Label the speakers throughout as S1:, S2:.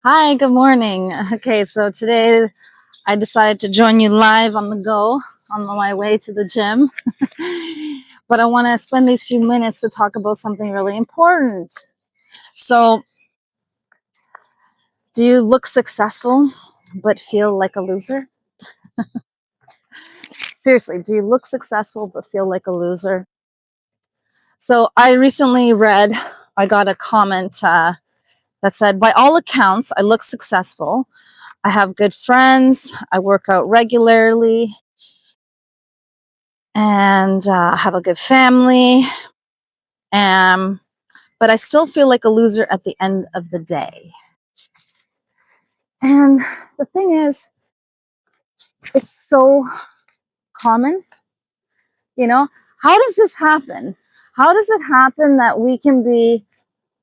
S1: Hi, good morning. Okay, so today I decided to join you live on the go on my way to the gym. But I want to spend these few minutes to talk about something really important. So, do you look successful but feel like a loser? Seriously, do you look successful but feel like a loser? So, I got a comment that said, by all accounts, I look successful. I have good friends. I work out regularly and have a good family. Um, but I still feel like a loser at the end of the day. And the thing is, it's so common. You know, how does this happen? How does it happen that we can be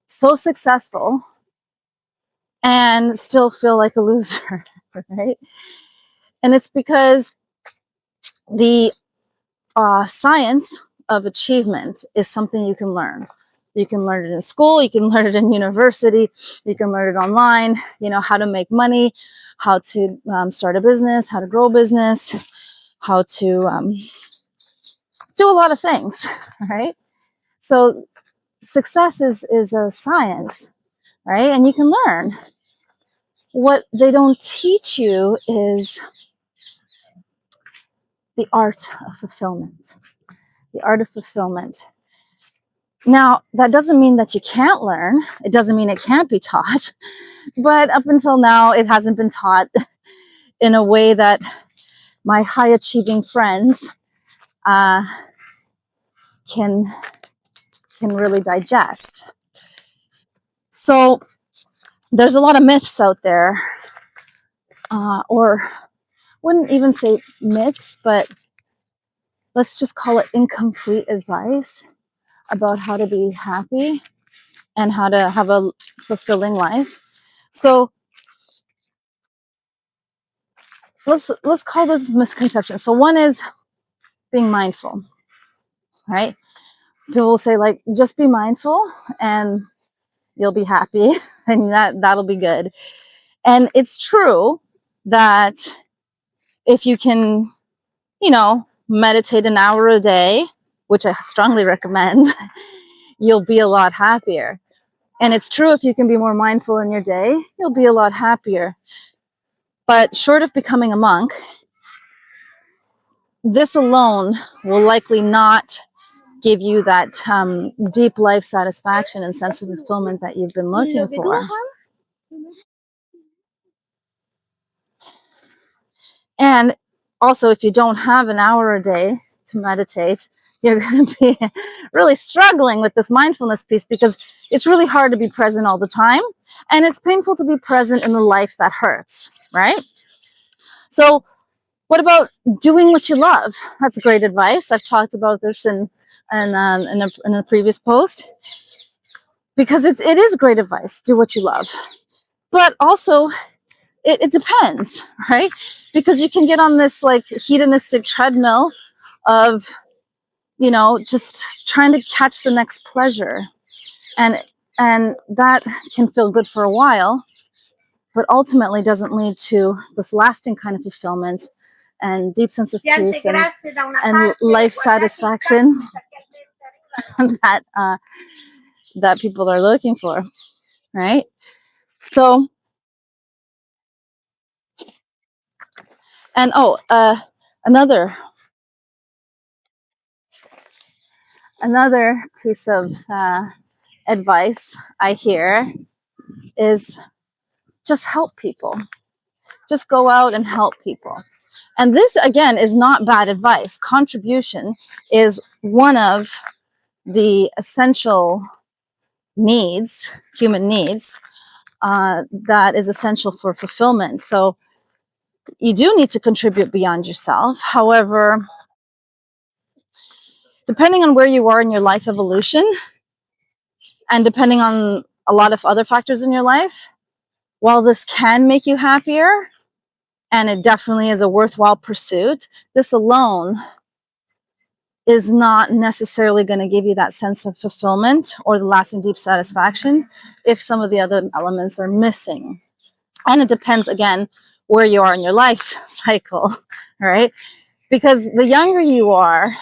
S1: so successful and still feel like a loser, right? And it's because the science of achievement is something you can learn. You can learn it in school, you can learn it in university, you can learn it online, how to make money, how to start a business, how to grow a business, how to do a lot of things, right? So success is a science, right? And you can learn. What they don't teach you is the art of fulfillment. The art of fulfillment. Now, that doesn't mean that you can't learn. It doesn't mean it can't be taught. But up until now, it hasn't been taught in a way that my high achieving friends uh, can really digest. So there's a lot of myths out there, or wouldn't even say myths, but let's just call it incomplete advice about how to be happy and how to have a fulfilling life. So let's call this misconception. So one is being mindful, right? People will say, like, just be mindful and you'll be happy and that'll be good. And it's true that if you can, meditate an hour a day, which I strongly recommend, you'll be a lot happier. And it's true, if you can be more mindful in your day, you'll be a lot happier. But short of becoming a monk, this alone will likely not give you that deep life satisfaction and sense of fulfillment that you've been looking for. And also, if you don't have an hour a day to meditate, you're going to be really struggling with this mindfulness piece, because it's really hard to be present all the time. And it's painful to be present in the life that hurts, right? So what about doing what you love? That's great advice. I've talked about this in a previous post, because it is great advice. Do what you love. But also, it depends, right? Because you can get on this like hedonistic treadmill of, just trying to catch the next pleasure. And that can feel good for a while, but ultimately doesn't lead to this lasting kind of fulfillment and deep sense of peace and life satisfaction that that people are looking for, right? So, and another piece of advice I hear is just help people. Just go out and help people. And this, again, is not bad advice. Contribution is one of the essential needs, human needs, that is essential for fulfillment. So you do need to contribute beyond yourself. However, depending on where you are in your life evolution, and depending on a lot of other factors in your life, while this can make you happier, and it definitely is a worthwhile pursuit, this alone is not necessarily going to give you that sense of fulfillment or the lasting deep satisfaction if some of the other elements are missing. And it depends, again, where you are in your life cycle, right? Because the younger you are,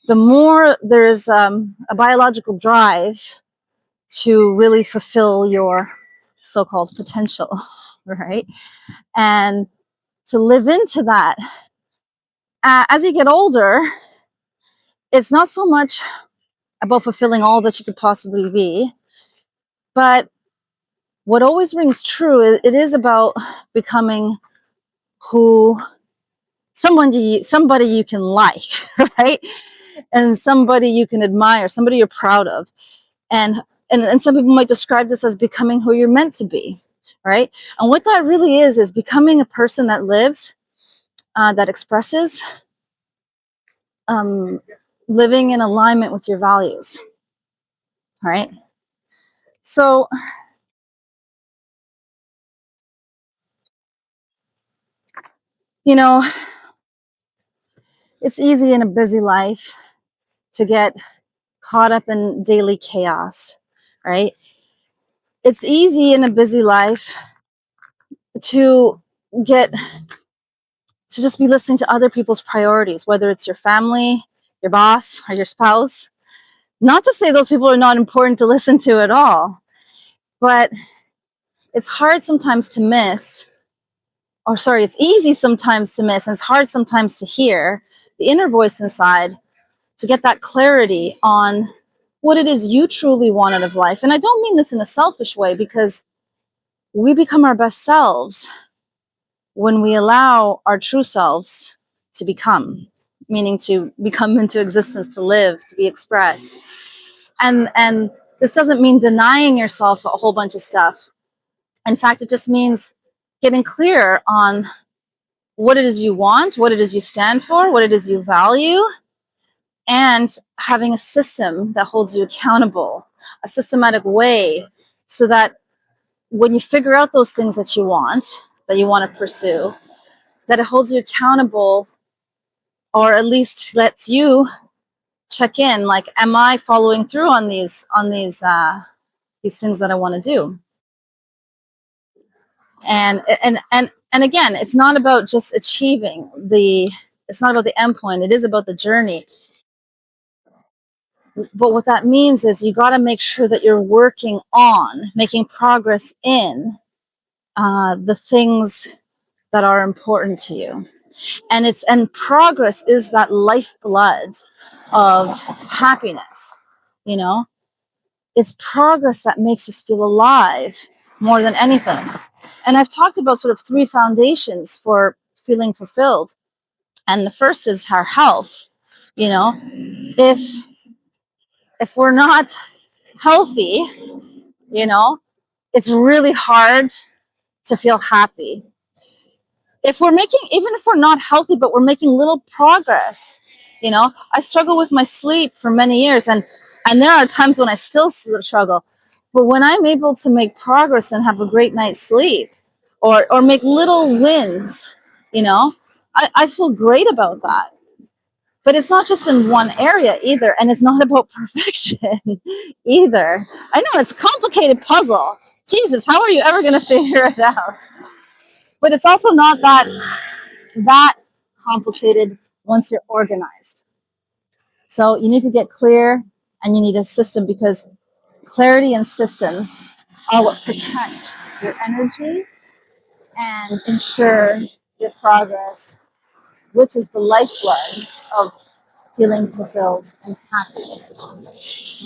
S1: the more there's a biological drive to really fulfill your so-called potential, right? And to live into that. As you get older, it's not so much about fulfilling all that you could possibly be, but what always rings true, it is about becoming who somebody you can like, right? And somebody you can admire, somebody you're proud of. And some people might describe this as becoming who you're meant to be, right? And what that really is becoming a person that lives, that expresses, living in alignment with your values, right? So, you know, it's easy in a busy life to get caught up in daily chaos, right? It's easy in a busy life to get to just be listening to other people's priorities, whether it's your family, your boss, or your spouse. Not to say those people are not important to listen to at all, but it's hard sometimes to miss, or sorry, it's easy sometimes to miss, and it's hard sometimes to hear the inner voice inside to get that clarity on what it is you truly want out of life. And I don't mean this in a selfish way, because we become our best selves when we allow our true selves to become, meaning to become into existence, to live, to be expressed. And this doesn't mean denying yourself a whole bunch of stuff. In fact, it just means getting clear on what it is you want, what it is you stand for, what it is you value, and having a system that holds you accountable, a systematic way, so that when you figure out those things that you want to pursue, that it holds you accountable, or at least lets you check in, like, am I following through on these things that I want to do? And again, it's not about just achieving it's not about the end point, it is about the journey. But what that means is you got to make sure that you're working on making progress in the things that are important to you. And progress is that lifeblood of happiness. You know, it's progress that makes us feel alive more than anything. And I've talked about sort of three foundations for feeling fulfilled. And the first is our health. You know, if we're not healthy, you know, it's really hard to feel happy. If we're making, even if we're not healthy, but we're making little progress, you know, I struggle with my sleep for many years, and there are times when I still struggle. But when I'm able to make progress and have a great night's sleep, or make little wins, you know, I feel great about that. But it's not just in one area either, and it's not about perfection either. I know it's a complicated puzzle. Jesus, how are you ever going to figure it out? But it's also not that complicated once you're organized. So you need to get clear, and you need a system, because clarity and systems are what protect your energy and ensure your progress, which is the lifeblood of feeling fulfilled and happy.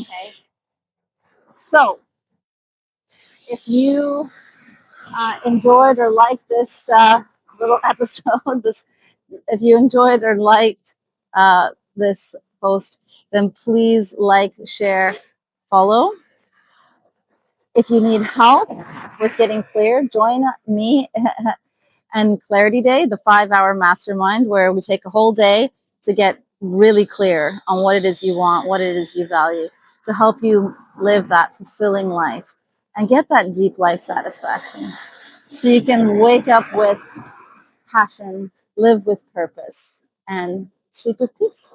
S1: Okay. So if you enjoyed or liked this little episode, if you enjoyed or liked this post, then please like, share, follow. If you need help with getting clear, join me and Clarity Day, the 5-hour mastermind, where we take a whole day to get really clear on what it is you want, what it is you value, to help you live that fulfilling life and get that deep life satisfaction, so you can wake up with passion, live with purpose, and sleep with peace.